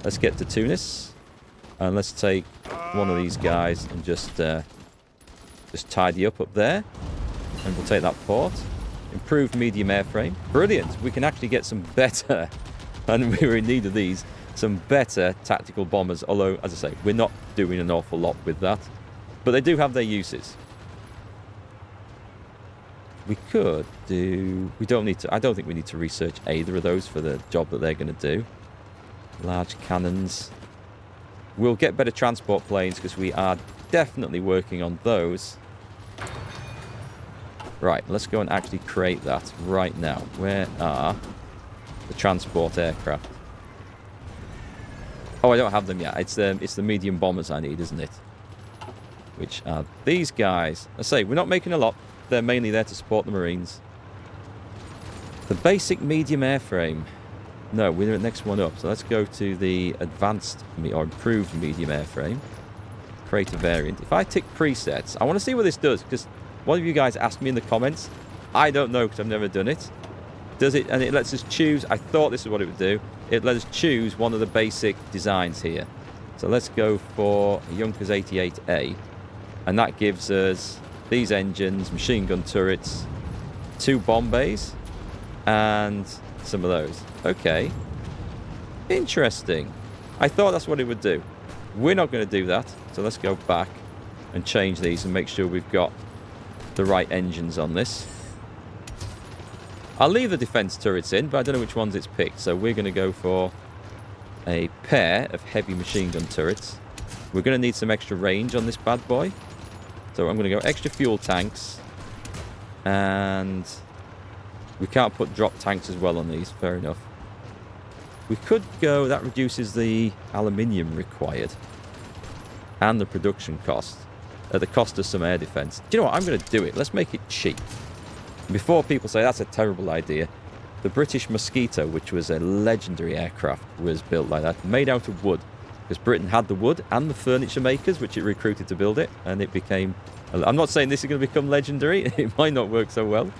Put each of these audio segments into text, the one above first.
Let's get to Tunis. And let's take one of these guys and just tidy up there. And we'll take that port. Improved medium airframe. Brilliant. We can actually get some better, and we were in need of these, some better tactical bombers. Although, as I say, we're not doing an awful lot with that. But they do have their uses. We could do... We don't need to... I don't think we need to research either of those for the job that they're going to do. Large cannons. We'll get better transport planes because we are definitely working on those. Right, let's go and actually create that right now. Where are the transport aircraft? Oh, I don't have them yet. It's the medium bombers I need, isn't it? Which are these guys. I say, we're not making a lot. They're mainly there to support the Marines. The basic medium airframe. No, we're the next one up. So let's go to the advanced or improved medium airframe. Create a variant. If I tick presets, I want to see what this does, because one of you guys asked me in the comments. I don't know because I've never done it. Does it? And it lets us choose. I thought this is what it would do. It lets us choose one of the basic designs here. So let's go for a Junkers 88A. And that gives us these engines, machine gun turrets, 2 bomb bays, and some of those. Okay. Interesting. I thought that's what it would do. We're not going to do that. So let's go back and change these and make sure we've got the right engines on this. I'll leave the defense turrets in, but I don't know which ones it's picked. So we're going to go for a pair of heavy machine gun turrets. We're going to need some extra range on this bad boy. So I'm going to go extra fuel tanks. And we can't put drop tanks as well on these. Fair enough. We could go... That reduces the aluminium required. And the production cost. At the cost of some air defense. Do you know what? I'm going to do it. Let's make it cheap. Before people say that's a terrible idea. The British Mosquito, which was a legendary aircraft, was built like that. Made out of wood. Because Britain had the wood and the furniture makers, which it recruited to build it. And it became... I'm not saying this is going to become legendary. It might not work so well.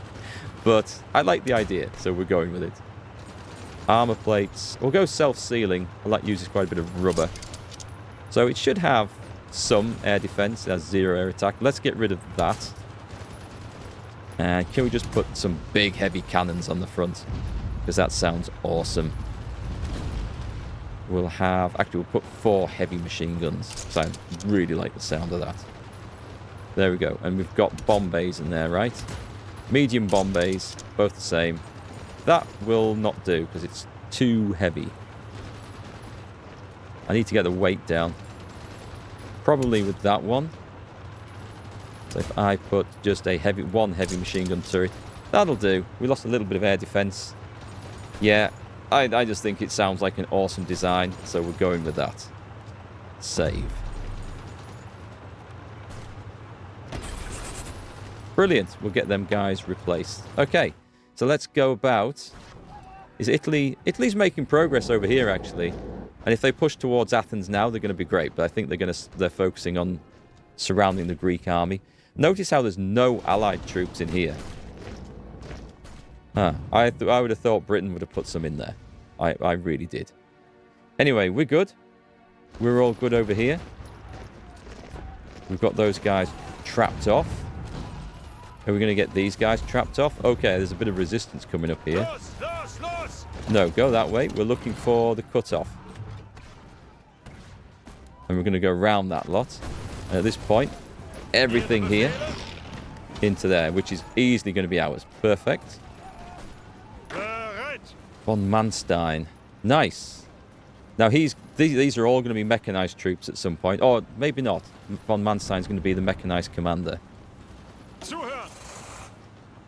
But I like the idea, so we're going with it. Armour plates. We'll go self-sealing. That uses quite a bit of rubber. So it should have some air defense. It has 0 air attack. Let's get rid of that. And can we just put some big heavy cannons on the front? Because that sounds awesome. We'll have... Actually, we'll put 4 heavy machine guns. So I really like the sound of that. There we go. And we've got bomb bays in there, right? Medium bomb bays. Both the same. That will not do because it's too heavy. I need to get the weight down. Probably with that one. So if I put just a one heavy machine gun turret, that'll do. We lost a little bit of air defense. Yeah, I just think it sounds like an awesome design, so we're going with that. Save. Brilliant. We'll get them guys replaced. Okay, so let's go about... Is Italy... Italy's making progress over here, actually. And if they push towards Athens now, they're going to be great. But I think they're focusing on surrounding the Greek army. Notice how there's no allied troops in here. I would have thought Britain would have put some in there. I really did. Anyway, we're good. We're all good over here. We've got those guys trapped off. Are we going to get these guys trapped off? Okay, there's a bit of resistance coming up here. No, go that way. We're looking for the cutoff. And we're going to go around that lot. And at this point, everything here into there, which is easily going to be ours. Perfect. Von Manstein. Nice. Now, these are all going to be mechanized troops at some point. Or maybe not. Von Manstein's going to be the mechanized commander.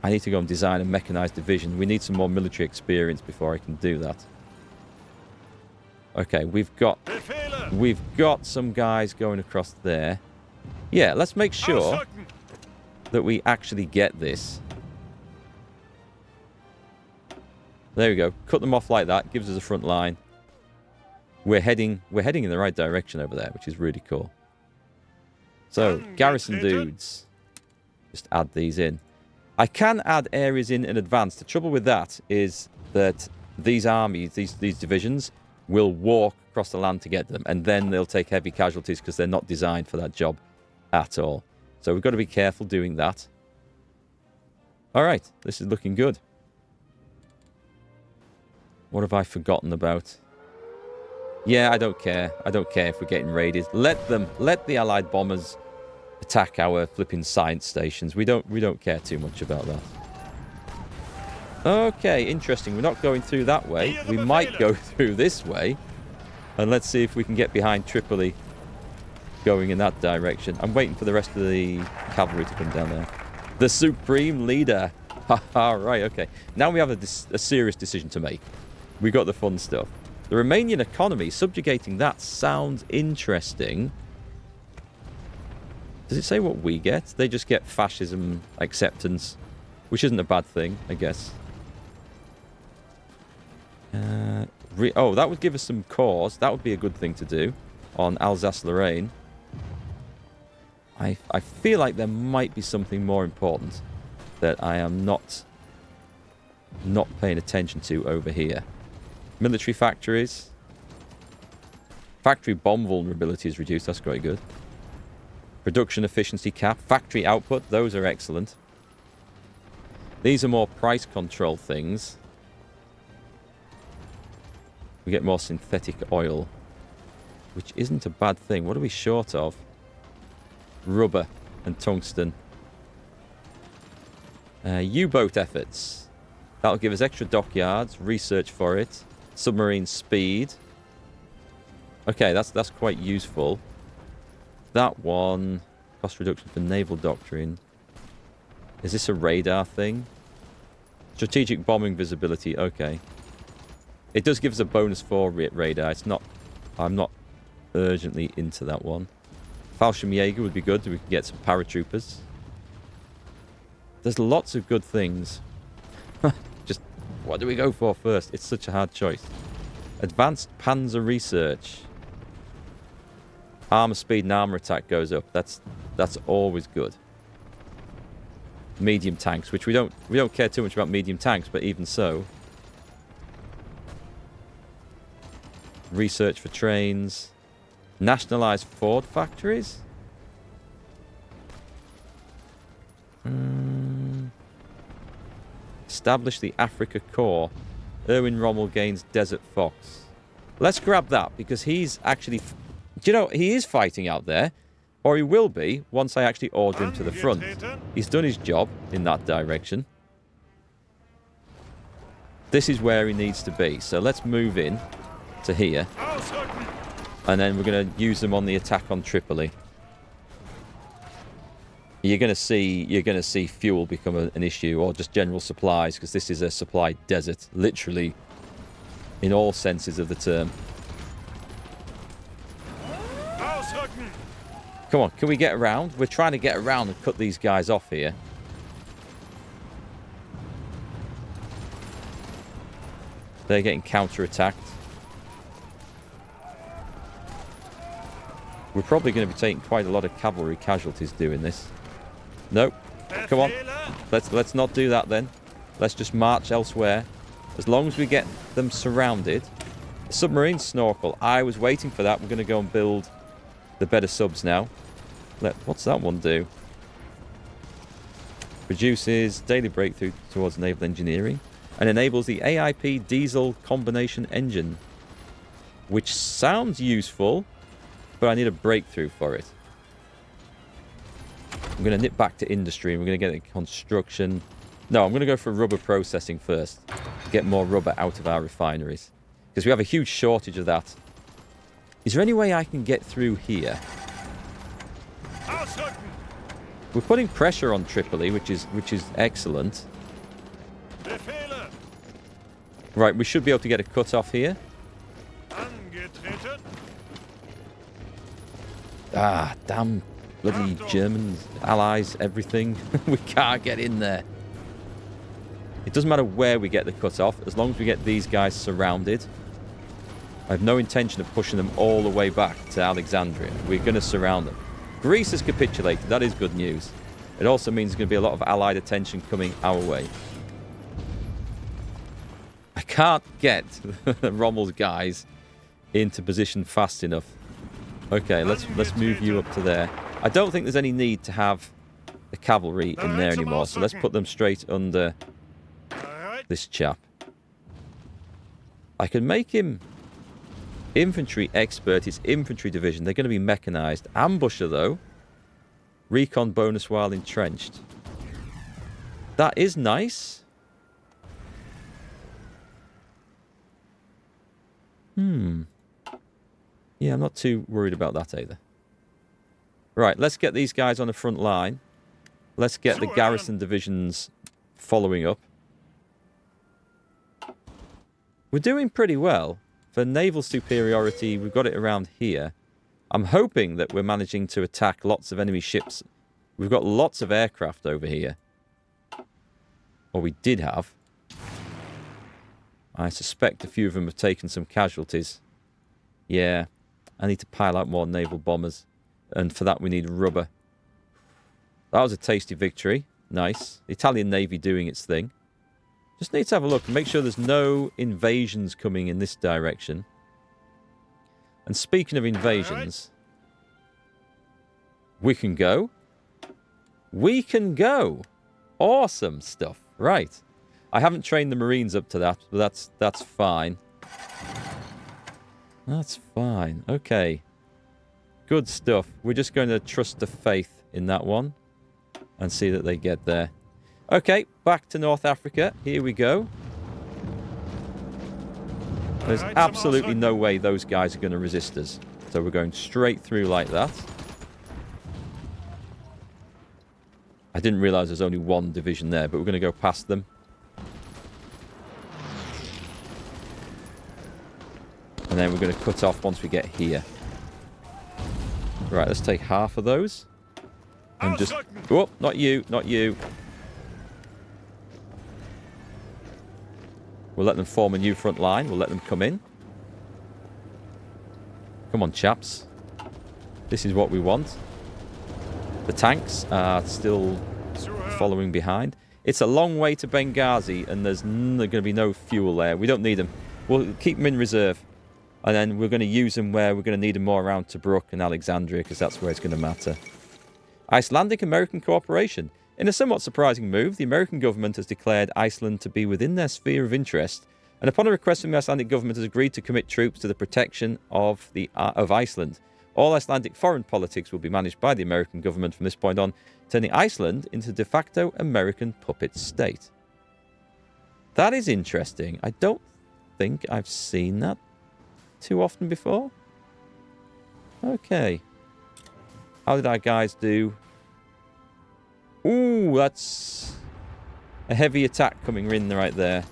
I need to go and design a mechanized division. We need some more military experience before I can do that. Okay, we've got some guys going across there. Yeah, let's make sure that we actually get this. There we go. Cut them off like that. Gives us a front line. We're heading in the right direction over there, which is really cool. So, garrison dudes. Just add these in. I can add areas in advance. The trouble with that is that these armies, these divisions, will walk across the land to get them, and then they'll take heavy casualties because they're not designed for that job at all. So we've got to be careful doing that. All right, this is looking good. What have I forgotten about? Yeah, I don't care. I don't care if we're getting raided. Let the Allied bombers attack our flipping science stations. We don't care too much about that. Okay, interesting. We're not going through that way. We might go through this way. And let's see if we can get behind Tripoli going in that direction. I'm waiting for the rest of the cavalry to come down there. The Supreme Leader. Haha, right, okay. Now we have a serious decision to make. We got the fun stuff. The Romanian economy, subjugating that sounds interesting. Does it say what we get? They just get fascism acceptance, which isn't a bad thing, I guess. Oh, that would give us some cores. That would be a good thing to do on Alsace-Lorraine. I feel like there might be something more important that I am not paying attention to over here. Military factories. Factory bomb vulnerability is reduced. That's quite good. Production efficiency cap. Factory output. Those are excellent. These are more price control things. We get more synthetic oil, which isn't a bad thing. What are we short of? Rubber and tungsten. U-boat efforts. That'll give us extra dockyards, research for it, submarine speed. Okay, that's quite useful. That one, cost reduction for naval doctrine. Is this a radar thing? Strategic bombing visibility, okay. It does give us a bonus for radar. It's not, I'm not urgently into that one. Fallschirmjäger would be good. We can get some paratroopers. There's lots of good things. Just, what do we go for first? It's such a hard choice. Advanced Panzer research. Armor speed and armor attack goes up. That's always good. Medium tanks, which we don't care too much about medium tanks, but even so. Research for trains. Nationalized Ford factories. Establish the Africa Corps. Erwin Rommel gains Desert Fox. Let's grab that because he's actually... Do you know, he is fighting out there. Or he will be once I actually order him to the front. He's done his job in that direction. This is where he needs to be. So let's move in to here. And then we're going to use them on the attack on Tripoli. You're going to see fuel become an issue, or just general supplies, because this is a supply desert, literally, in all senses of the term. Come on, can we get around? We're trying to get around and cut these guys off here. They're getting counter-attacked. We're probably going to be taking quite a lot of cavalry casualties doing this. Nope. Come on. Let's not do that then. Let's just march elsewhere. As long as we get them surrounded. Submarine snorkel. I was waiting for that. We're going to go and build the better subs now. What's that one do? Produces daily breakthrough towards naval engineering. And enables the AIP diesel combination engine. Which sounds useful. But I need a breakthrough for it. I'm going to nip back to industry. We're going to get a construction. No, I'm going to go for rubber processing first. Get more rubber out of our refineries. Because we have a huge shortage of that. Is there any way I can get through here? We're putting pressure on Tripoli, which is excellent. Right, we should be able to get a cut-off here. Ah, damn. Bloody Germans, allies, everything. We can't get in there. It doesn't matter where we get the cut-off, as long as we get these guys surrounded. I have no intention of pushing them all the way back to Alexandria. We're going to surround them. Greece has capitulated. That is good news. It also means there's going to be a lot of allied attention coming our way. I can't get Rommel's guys into position fast enough. Okay, let's move you up to there. I don't think there's any need to have the cavalry in there anymore, so let's put them straight under this chap. I can make him infantry expert. It's infantry division. They're going to be mechanized. Ambusher, though. Recon bonus while entrenched. That is nice. Yeah, I'm not too worried about that either. Right, let's get these guys on the front line. Let's get the garrison divisions following up. We're doing pretty well. For naval superiority, we've got it around here. I'm hoping that we're managing to attack lots of enemy ships. We've got lots of aircraft over here. Or we did have. I suspect a few of them have taken some casualties. Yeah, I need to pile out more naval bombers. And for that we need rubber. That was a tasty victory. Nice. The Italian Navy doing its thing. Just need to have a look and make sure there's no invasions coming in this direction. And speaking of invasions, we can go. We can go. Awesome stuff. Right. I haven't trained the Marines up to that, but that's fine. That's fine. Okay. Good stuff. We're just going to trust the faith in that one and see that they get there. Okay, back to North Africa. Here we go. There's absolutely no way those guys are going to resist us. So we're going straight through like that. I didn't realise there's only one division there, but we're going to go past them. And then we're going to cut off once we get here. Right, let's take half of those. And just... Oh, not you, not you. We'll let them form a new front line. We'll let them come in. Come on, chaps. This is what we want. The tanks are still following behind. It's a long way to Benghazi, and there's going to be no fuel there. We don't need them. We'll keep them in reserve. And then we're going to use them where we're going to need them more around Tobruk and Alexandria, because that's where it's going to matter. Icelandic-American cooperation. In a somewhat surprising move, the American government has declared Iceland to be within their sphere of interest, and upon a request from the Icelandic government has agreed to commit troops to the protection of Iceland. All Icelandic foreign politics will be managed by the American government from this point on, turning Iceland into de facto American puppet state. That is interesting. I don't think I've seen that too often before. Okay. How did our guys do? Ooh, that's a heavy attack coming in right there.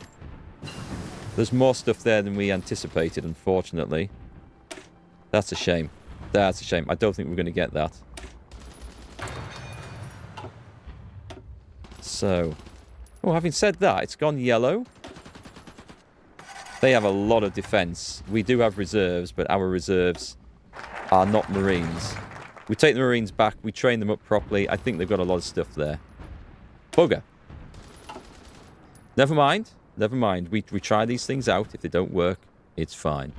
There's more stuff there than we anticipated, unfortunately. That's a shame. That's a shame. I don't think we're going to get that. So, oh, having said that, it's gone yellow. They have a lot of defense. We do have reserves, but our reserves are not Marines. We take the Marines back. We train them up properly. I think they've got a lot of stuff there. Bugger. Never mind. Never mind. We try these things out. If they don't work, it's fine.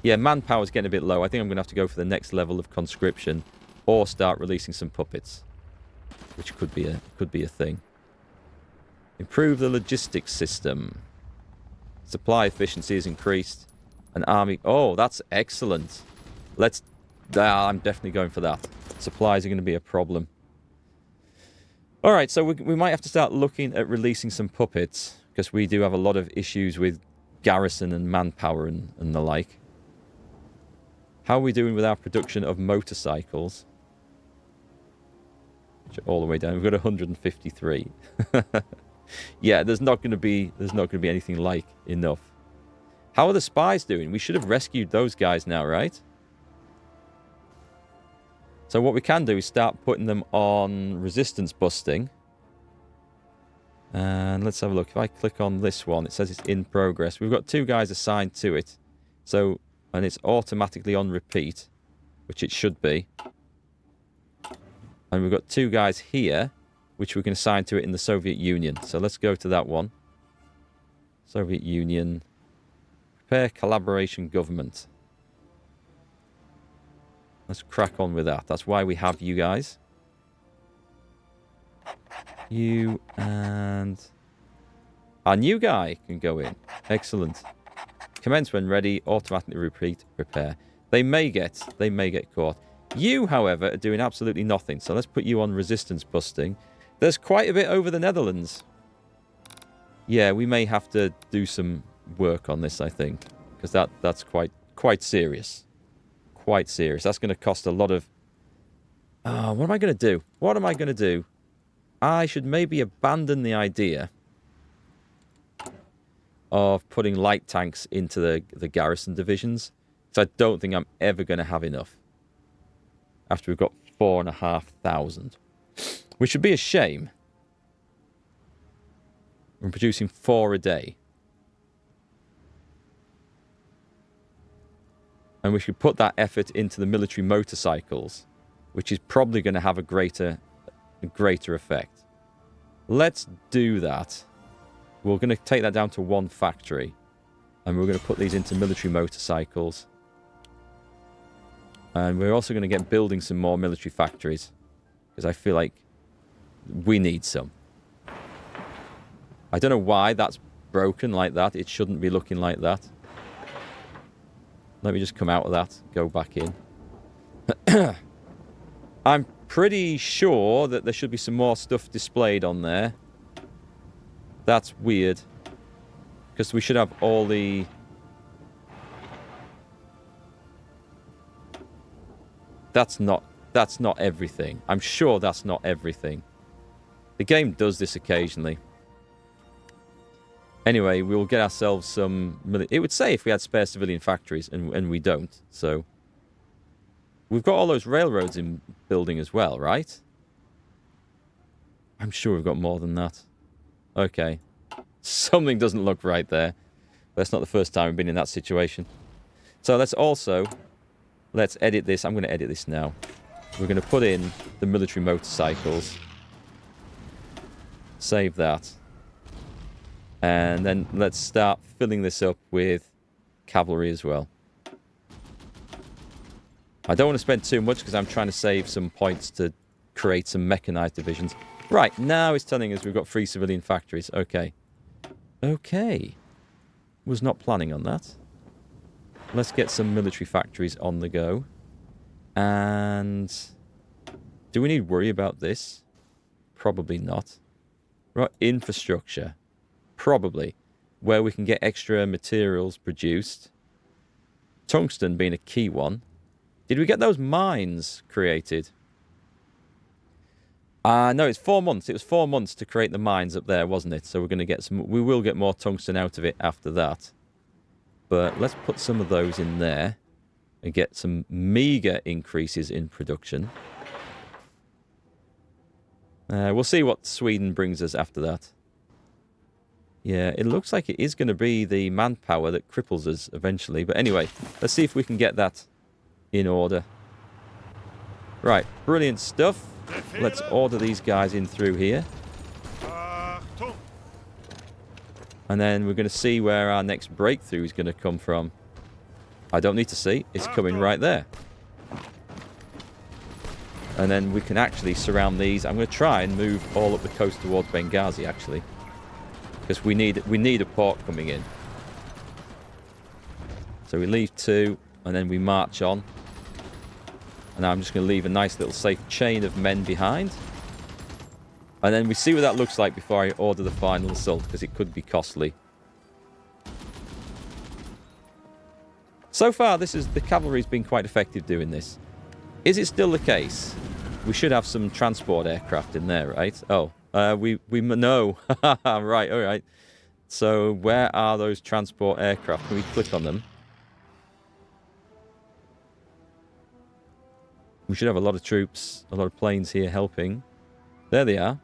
Yeah, manpower's getting a bit low. I think I'm going to have to go for the next level of conscription or start releasing some puppets, which could be a thing. Improve the logistics system. Supply efficiency is increased. An army... Oh, that's excellent. Let's... I'm definitely going for that. Supplies are going to be a problem. Alright, so we might have to start looking at releasing some puppets, because we do have a lot of issues with garrison and manpower and the like. How are we doing with our production of motorcycles? Which are all the way down. We've got 153. Yeah, there's not going to be anything like enough. How are the spies doing? We should have rescued those guys now, right? So what we can do is start putting them on resistance busting. And let's have a look. If I click on this one, it says it's in progress. We've got 2 guys assigned to it. So, and it's automatically on repeat, which it should be. And we've got 2 guys here, which we can assign to it in the Soviet Union. So let's go to that one. Soviet Union. Prepare collaboration government. Let's crack on with that. That's why we have you guys. You and our new guy can go in. Excellent. Commence when ready. Automatically repeat. Prepare. They may get caught. You, however, are doing absolutely nothing. So let's put you on resistance busting. There's quite a bit over the Netherlands. Yeah, we may have to do some work on this, I think, because that's quite serious. Quite serious. That's going to cost a lot of... what am I going to do? What am I going to do? I should maybe abandon the idea of putting light tanks into the garrison divisions, because I don't think I'm ever going to have enough after we've got 4,500, which would be a shame. We're producing 4 a day. And we should put that effort into the military motorcycles, which is probably going to have a greater effect. Let's do that. We're going to take that down to 1 factory. And we're going to put these into military motorcycles. And we're also going to get building some more military factories, because I feel like we need some. I don't know why that's broken like that. It shouldn't be looking like that. Let me just come out of that. Go back in. I'm pretty sure that there should be some more stuff displayed on there. That's weird. Because we should have all the... That's not everything. I'm sure that's not everything. The game does this occasionally. Anyway, we'll get ourselves some... It would say if we had spare civilian factories, and we don't, so... We've got all those railroads in building as well, right? I'm sure we've got more than that. Okay. Something doesn't look right there. But that's not the first time we've been in that situation. So let's also... Let's edit this. I'm going to edit this now. We're going to put in the military motorcycles. Save that. And then let's start filling this up with cavalry as well. I don't want to spend too much because I'm trying to save some points to create some mechanized divisions. Right, now it's telling us we've got 3 civilian factories. Okay. Okay. Was not planning on that. Let's get some military factories on the go. And... do we need to worry about this? Probably not. Right, infrastructure. Probably. Where we can get extra materials produced. Tungsten being a key one. Did we get those mines created? No, it's 4 months. It was 4 months to create the mines up there, wasn't it? So we're going to get some... We will get more tungsten out of it after that. But let's put some of those in there. And get some meager increases in production. We'll see what Sweden brings us after that. Yeah, it looks like it is going to be the manpower that cripples us eventually. But anyway, let's see if we can get that in order. Right, brilliant stuff. Let's order these guys in through here. And then we're going to see where our next breakthrough is going to come from. I don't need to see. It's coming right there. And then we can actually surround these. I'm going to try and move all up the coast towards Benghazi, actually. Because we need a port coming in. So we leave 2, and then we march on. And I'm just going to leave a nice little safe chain of men behind. And then we see what that looks like before I order the final assault, because it could be costly. So far, the cavalry's been quite effective doing this. Is it still the case? We should have some transport aircraft in there, right? Oh, we no. Right, all right. So where are those transport aircraft? Can we click on them? We should have a lot of troops, a lot of planes here helping. There they are.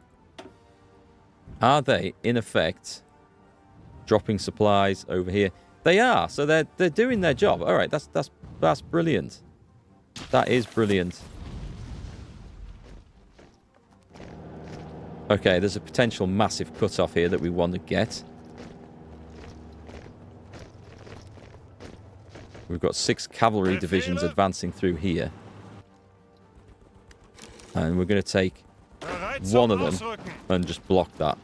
Are they, in effect, dropping supplies over here? They are. So they're doing their job. All right, that's brilliant. That is brilliant. Okay, there's a potential massive cut-off here that we want to get. We've got 6 cavalry divisions advancing through here. And we're going to take one of them and just block that.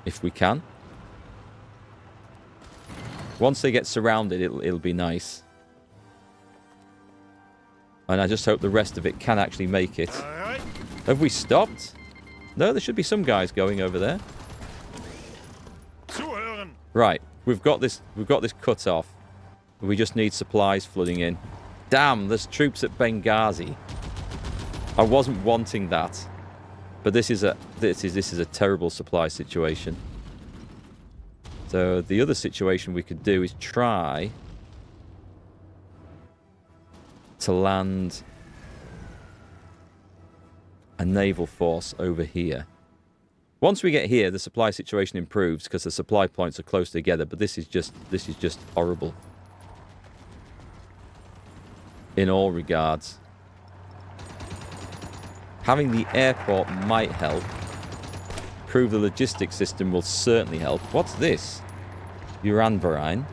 If we can. Once they get surrounded, it'll be nice. And I just hope the rest of it can actually make it. Have we stopped? No, there should be some guys going over there. Right, we've got this cut off. We just need supplies flooding in. Damn, there's troops at Benghazi. I wasn't wanting that. But this is a terrible supply situation. So the other situation we could do is try to land a naval force over here. Once we get here, the supply situation improves because the supply points are close together, but this is just horrible. In all regards. Having the airport might help. Improve the logistics system will certainly help. What's this? Uranvarine.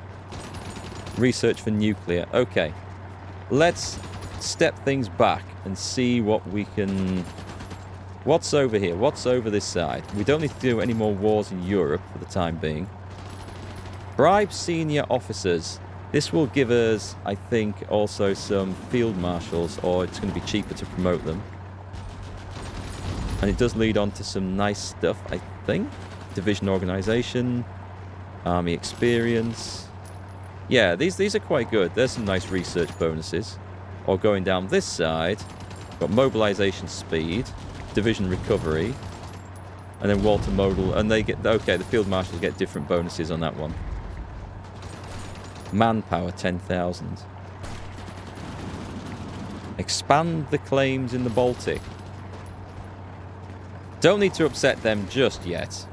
Research for nuclear. Okay. Let's step things back and see what we can... What's over here? What's over this side? We don't need to do any more wars in Europe for the time being. Bribe senior officers. This will give us, I think, also some field marshals, or it's going to be cheaper to promote them. And it does lead on to some nice stuff, I think. Division organization, army experience. Yeah, these are quite good. There's some nice research bonuses. Or going down this side, got mobilization speed, division recovery, and then Walter Modal. And they get, okay, the field marshals get different bonuses on that one. Manpower, 10,000. Expand the claims in the Baltic. Don't need to upset them just yet.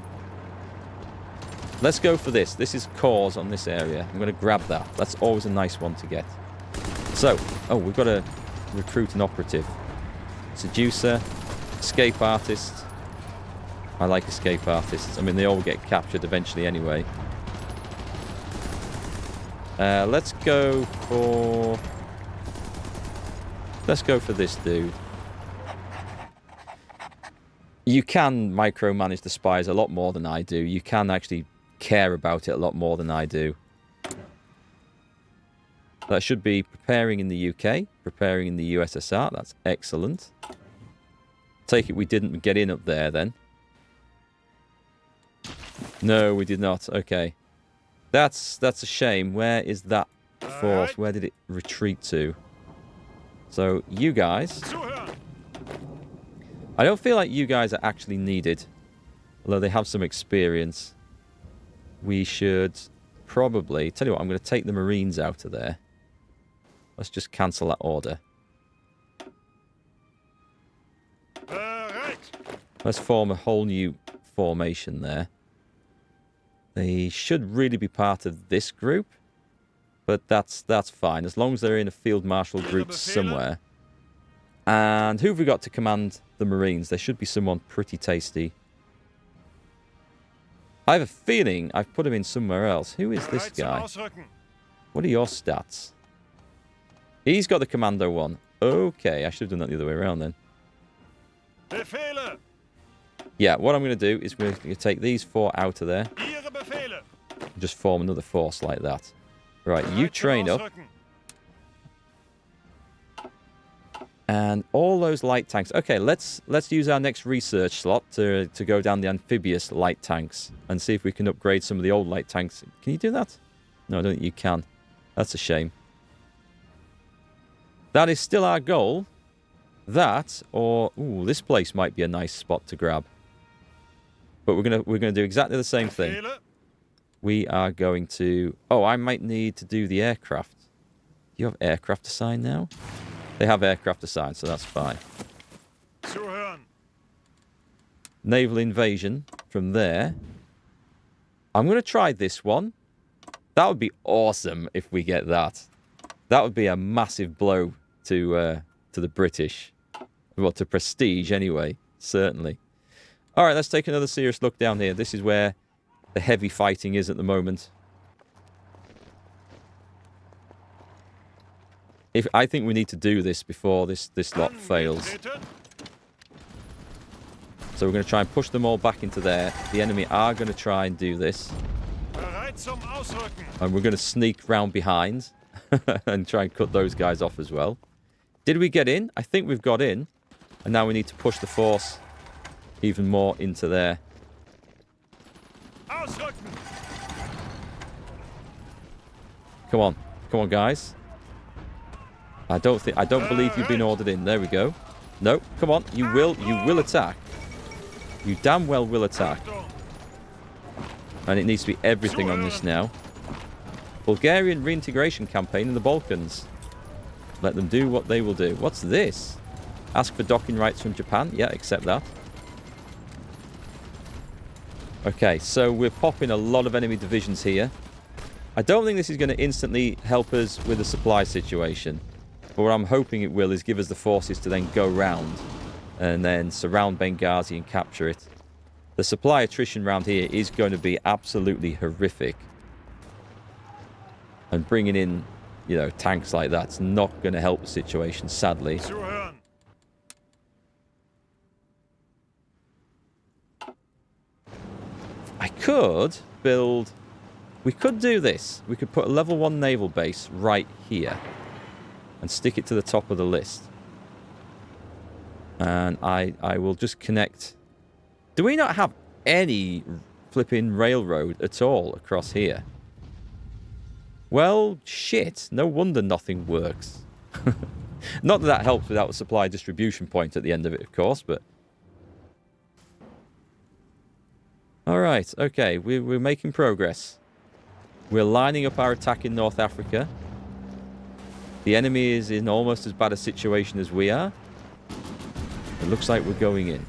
Let's go for this. This is cause on this area. I'm going to grab that. That's always a nice one to get. So, oh, we've got to recruit an operative. Seducer, escape artist. I like escape artists. I mean, they all get captured eventually anyway. Let's go for this dude. You can micromanage the spies a lot more than I do. You can actually care about it a lot more than I do. That should be preparing in the UK, preparing in the USSR. That's excellent. Take it we didn't get in up there then. No, we did not. Okay. That's a shame. Where is that force? Where did it retreat to? So, you guys... I don't feel like you guys are actually needed. Although they have some experience. We should probably... Tell you what, I'm going to take the Marines out of there. Let's just cancel that order. Let's form a whole new formation there. They should really be part of this group. But that's fine. As long as they're in a field marshal group somewhere. And who have we got to command the Marines? There should be someone pretty tasty. I have a feeling I've put him in somewhere else. Who is this guy? What are your stats? He's got the commando one. Okay, I should have done that the other way around then. Yeah, what I'm going to do is we're going to take these 4 out of there. And just form another force like that. Right, you train up. And all those light tanks. Okay, let's use our next research slot to go down the amphibious light tanks and see if we can upgrade some of the old light tanks. Can you do that? No, I don't think you can. That's a shame. That is still our goal. That or this place might be a nice spot to grab. But we're gonna do exactly the same thing. We are going to... Oh, I might need to do the aircraft. Do you have aircraft assigned now? They have aircraft assigned, so that's fine. Naval invasion from there. I'm going to try this one. That would be awesome if we get that. That would be a massive blow to the British. Well, to prestige anyway, certainly. All right, let's take another serious look down here. This is where the heavy fighting is at the moment. I think we need to do this before this lot fails. So we're going to try and push them all back into there. The enemy are going to try and do this. And we're going to sneak round behind and try and cut those guys off as well. Did we get in? I think we've got in. And now we need to push the force even more into there. Come on. Come on, guys. I don't believe you've been ordered in. There we go. No, come on. You will attack. You damn well will attack. And it needs to be everything on this now. Bulgarian reintegration campaign in the Balkans. Let them do what they will do. What's this? Ask for docking rights from Japan. Yeah, accept that. Okay, so we're popping a lot of enemy divisions here. I don't think this is going to instantly help us with the supply situation. But what I'm hoping it will is give us the forces to then go round and then surround Benghazi and capture it. The supply attrition round here is going to be absolutely horrific. And bringing in, you know, tanks like that's not going to help the situation, sadly. I could build... We could do this. We could put a level 1 naval base right here. And stick it to the top of the list. And I will just connect... Do we not have any flipping railroad at all across here? Well, shit. No wonder nothing works. Not that that helps without a supply distribution point at the end of it, of course, but... Alright, okay. We're making progress. We're lining up our attack in North Africa. The enemy is in almost as bad a situation as we are. It looks like we're going in.